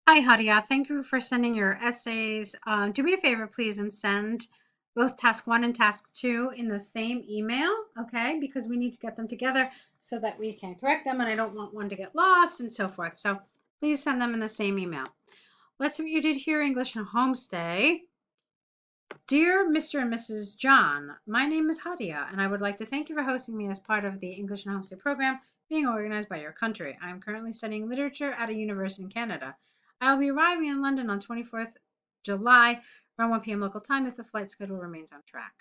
Hi, Hadya. Thank you for sending your essays. Do me a favor, please, and send both task one and task two in the same email, okay? Because we need to get them together so that we can correct them, and I don't want one to get lost and so forth. So please send them in the same email. Let's see what you did here, English and Homestay. Dear Mr. and Mrs. John, my name is Hadya, and I would like to thank you for hosting me as part of the English and Homestay program being organized by your country. I am currently studying literature at a university in Canada. I will be arriving in London on 24th July around 1 p.m. local time if the flight schedule remains on track.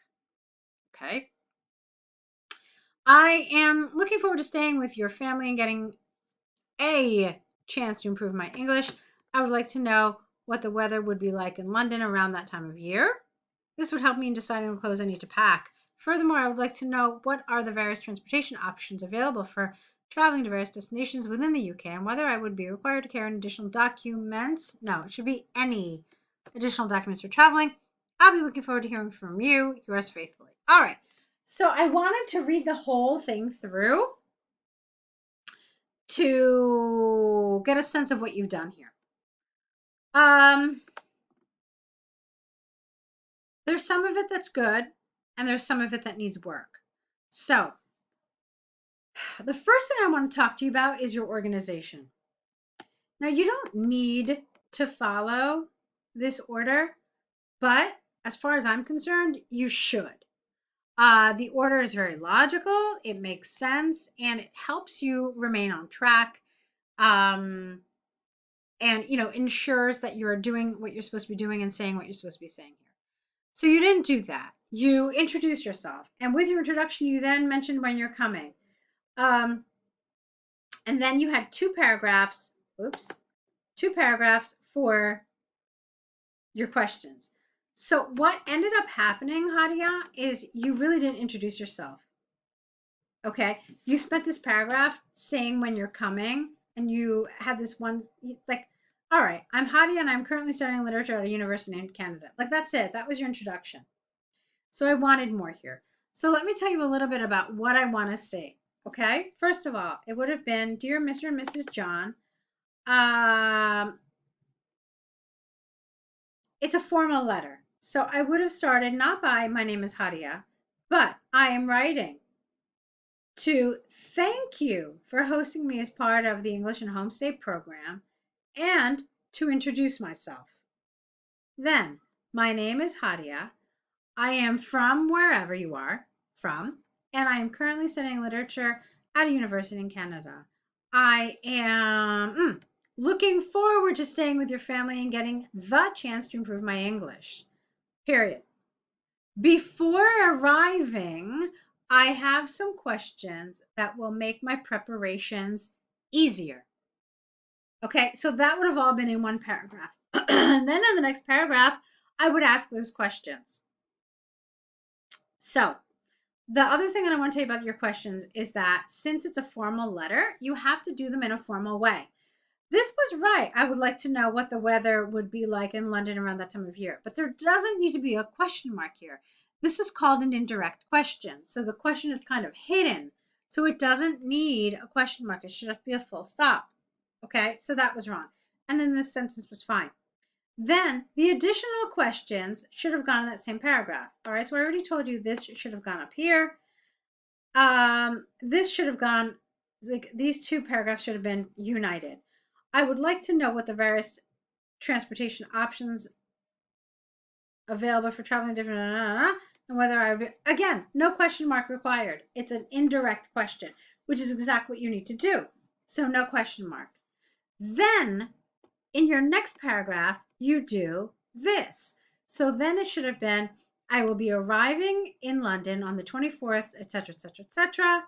Okay. I am looking forward to staying with your family and getting a chance to improve my English. I would like to know what the weather would be like in London around that time of year. This would help me in deciding the clothes I need to pack. Furthermore, I would like to know what are the various transportation options available for traveling to various destinations within the UK and whether I would be required to carry additional documents. No, it should be any additional documents for traveling. I'll be looking forward to hearing from you. Yours faithfully. All right. So I wanted to read the whole thing through to get a sense of what you've done here. There's some of it that's good, and there's some of it that needs work. So, the first thing I want to talk to you about is your organization. Now, you don't need to follow this order, but as far as I'm concerned, you should. The order is very logical, it makes sense, and it helps you remain on track. And ensures that you're doing what you're supposed to be doing and saying what you're supposed to be saying here. So you didn't do that. You introduced yourself, and with your introduction, you then mentioned when you're coming, and then you had two paragraphs for your questions. So what ended up happening, Hadya, is you really didn't introduce yourself. Okay, you spent this paragraph saying when you're coming, and you had this one like, all right, I'm Hadya and I'm currently studying literature at a university in Canada. Like, that's it. That was your introduction. So I wanted more here. So let me tell you a little bit about what I want to say. Okay, first of all, it would have been, dear Mr. and Mrs. John. It's a formal letter. So I would have started not by my name is Hadya, but I am writing to thank you for hosting me as part of the English and Homestay program and to introduce myself. Then, my name is Hadya. I am from wherever you are from, and I am currently studying literature at a university in Canada. I am looking forward to staying with your family and getting the chance to improve my English. Period. Before arriving, I have some questions that will make my preparations easier. Okay, so that would have all been in one paragraph. And then in the next paragraph, I would ask those questions. So the other thing that I want to tell you about your questions is that since it's a formal letter, you have to do them in a formal way. This was right. I would like to know what the weather would be like in London around that time of year. But there doesn't need to be a question mark here. This is called an indirect question. So the question is kind of hidden. So it doesn't need a question mark. It should just be a full stop. Okay, so that was wrong. And then this sentence was fine. Then the additional questions should have gone in that same paragraph. All right, so I already told you this should have gone up here. This should have gone, like, these two paragraphs should have been united. I would like to know what the various transportation options available for traveling different, and whether again, no question mark required. It's an indirect question, which is exactly what you need to do. So no question mark. Then in your next paragraph, you do this. So then it should have been, I will be arriving in London on the 24th, etc., etc., etc.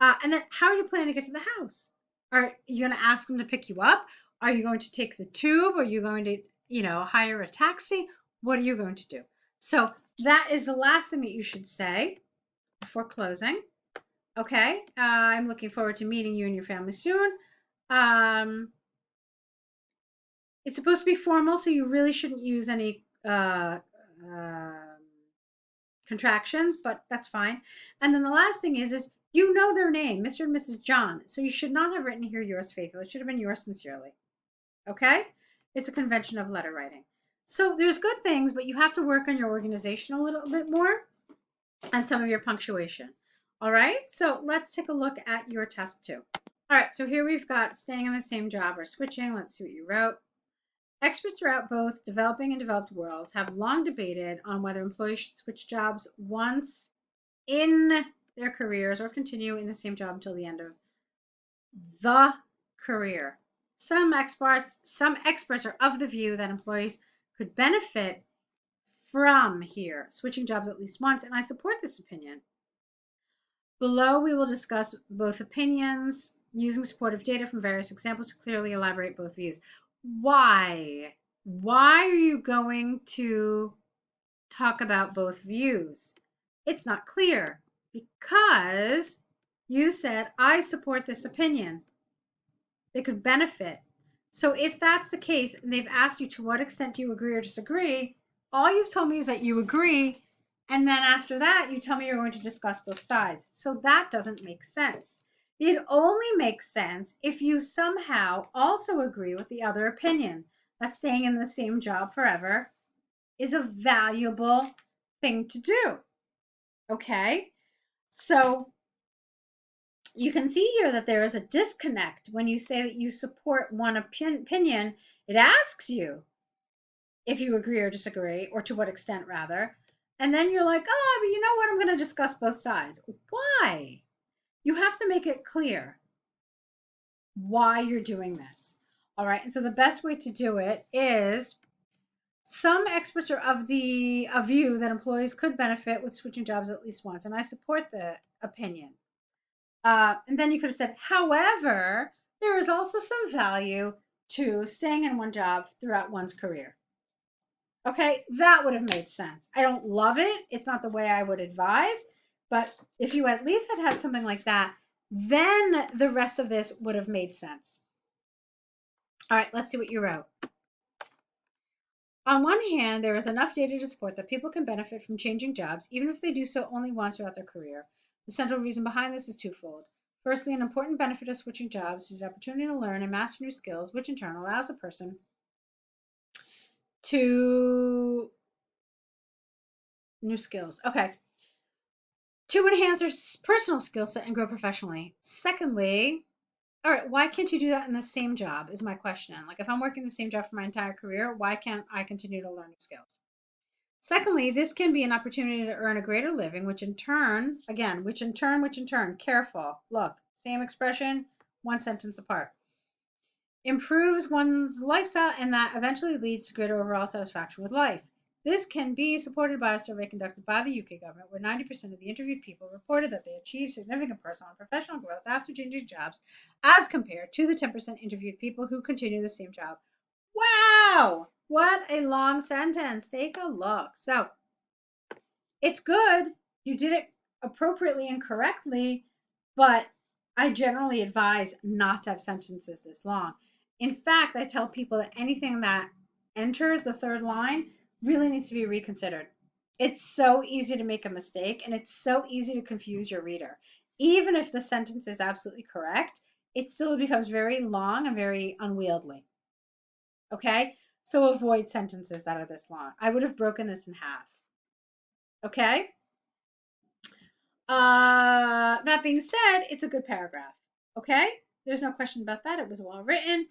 And then how are you planning to get to the house? Are you going to ask them to pick you up? Are you going to take the tube? Are you going to, hire a taxi? What are you going to do? So that is the last thing that you should say before closing. Okay. I'm looking forward to meeting you and your family soon. It's supposed to be formal, so you really shouldn't use any contractions, but that's fine. And then the last thing is you know their name, Mr. and Mrs. John. So you should not have written here yours faithfully. It should have been yours sincerely. Okay? It's a convention of letter writing. So there's good things, but you have to work on your organization a little bit more and some of your punctuation. All right, so let's take a look at your task 2. All right, so here we've got staying in the same job or switching. Let's see what you wrote. Experts throughout both developing and developed worlds have long debated on whether employees should switch jobs once in their careers or continue in the same job until the end of the career. Some experts are of the view that employees could benefit from here switching jobs at least once, and I support this opinion. Below, we will discuss both opinions using supportive data from various examples to clearly elaborate both views. Why? Why are you going to talk about both views? It's not clear because you said, I support this opinion. They could benefit. So if that's the case, and they've asked you to what extent do you agree or disagree, all you've told me is that you agree, and then after that, you tell me you're going to discuss both sides. So that doesn't make sense. It only makes sense if you somehow also agree with the other opinion that staying in the same job forever is a valuable thing to do. Okay? So you can see here that there is a disconnect when you say that you support one opinion. It asks you if you agree or disagree, or to what extent, rather. And then you're like, oh, but you know what? I'm going to discuss both sides. Why? You have to make it clear why you're doing this. All right. And so the best way to do it is some experts are of the view that employees could benefit with switching jobs at least once. And I support the opinion. And then you could have said, however, there is also some value to staying in one job throughout one's career. Okay, that would have made sense. I don't love it. It's not the way I would advise. But if you at least had something like that, then the rest of this would have made sense. All right, let's see what you wrote. On one hand, there is enough data to support that people can benefit from changing jobs, even if they do so only once throughout their career. The central reason behind this is twofold. Firstly, an important benefit of switching jobs is the opportunity to learn and master new skills, which in turn allows a person to enhance their personal skill set and grow professionally. Secondly, all right, why can't you do that in the same job is my question. Like if I'm working the same job for my entire career, why can't I continue to learn new skills? Secondly, this can be an opportunity to earn a greater living, which in turn, careful, look, same expression, one sentence apart, improves one's lifestyle, and that eventually leads to greater overall satisfaction with life. This can be supported by a survey conducted by the UK government, where 90% of the interviewed people reported that they achieved significant personal and professional growth after changing jobs, as compared to the 10% interviewed people who continue the same job. Wow! What a long sentence. Take a look. So, it's good. You did it appropriately and correctly, but I generally advise not to have sentences this long. In fact, I tell people that anything that enters the third line really needs to be reconsidered. It's so easy to make a mistake, and it's so easy to confuse your reader. Even if the sentence is absolutely correct, it still becomes very long and very unwieldy. Okay? So avoid sentences that are this long. I would have broken this in half. Okay? That being said, it's a good paragraph. Okay? There's no question about that. It was well written.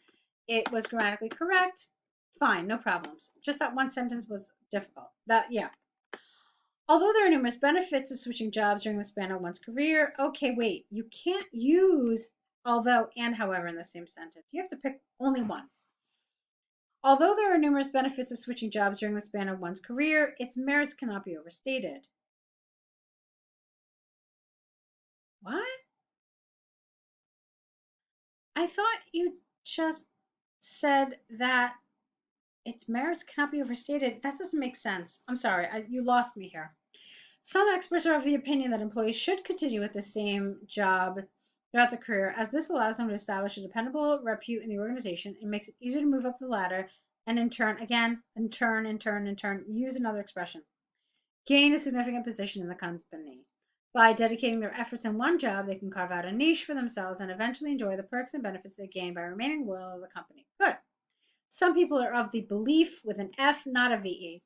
It was grammatically correct. Fine, no problems. Just that one sentence was difficult. Yeah. Although there are numerous benefits of switching jobs during the span of one's career, okay, wait. You can't use although and however in the same sentence. You have to pick only one. Although there are numerous benefits of switching jobs during the span of one's career, its merits cannot be overstated. What? I thought you just said that its merits cannot be overstated. That doesn't make sense. I'm sorry, you lost me here. Some experts are of the opinion that employees should continue with the same job throughout their career, as this allows them to establish a dependable repute in the organization and makes it easier to move up the ladder and in turn, use another expression, gain a significant position in the company. By dedicating their efforts in one job, they can carve out a niche for themselves and eventually enjoy the perks and benefits they gain by remaining loyal to the company. Good. Some people are of the belief with an F, not a VE,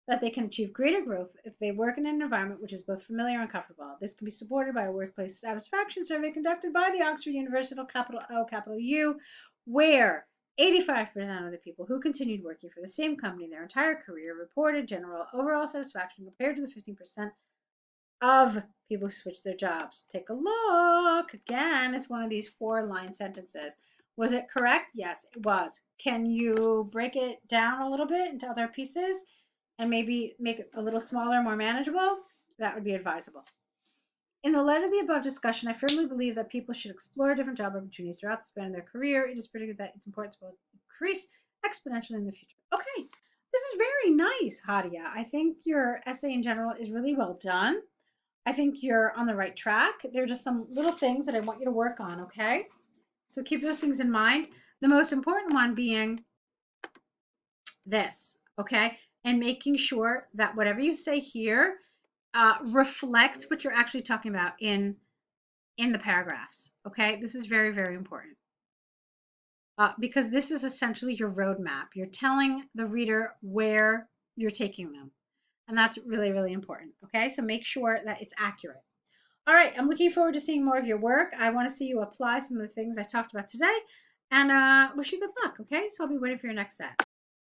that they can achieve greater growth if they work in an environment which is both familiar and comfortable. This can be supported by a workplace satisfaction survey conducted by the Oxford University, capital O, capital U, where 85% of the people who continued working for the same company their entire career reported general overall satisfaction compared to the 15% of people who switched their jobs. Take a look. Again, it's one of these 4-line sentences. Was it correct? Yes, it was. Can you break it down a little bit into other pieces and maybe make it a little smaller, more manageable? That would be advisable. In the light of the above discussion, I firmly believe that people should explore different job opportunities throughout the span of their career. It is predicted that it's important to increase exponentially in the future. Okay, this is very nice, Hadya. I think your essay in general is really well done. I think you're on the right track. There are just some little things that I want you to work on, okay? So keep those things in mind. The most important one being this, okay? And making sure that whatever you say here reflects what you're actually talking about in the paragraphs, okay? This is very, very important because this is essentially your roadmap. You're telling the reader where you're taking them. And that's really, really important, okay? So make sure that it's accurate. All right, I'm looking forward to seeing more of your work. I want to see you apply some of the things I talked about today and wish you good luck, okay? So I'll be waiting for your next set.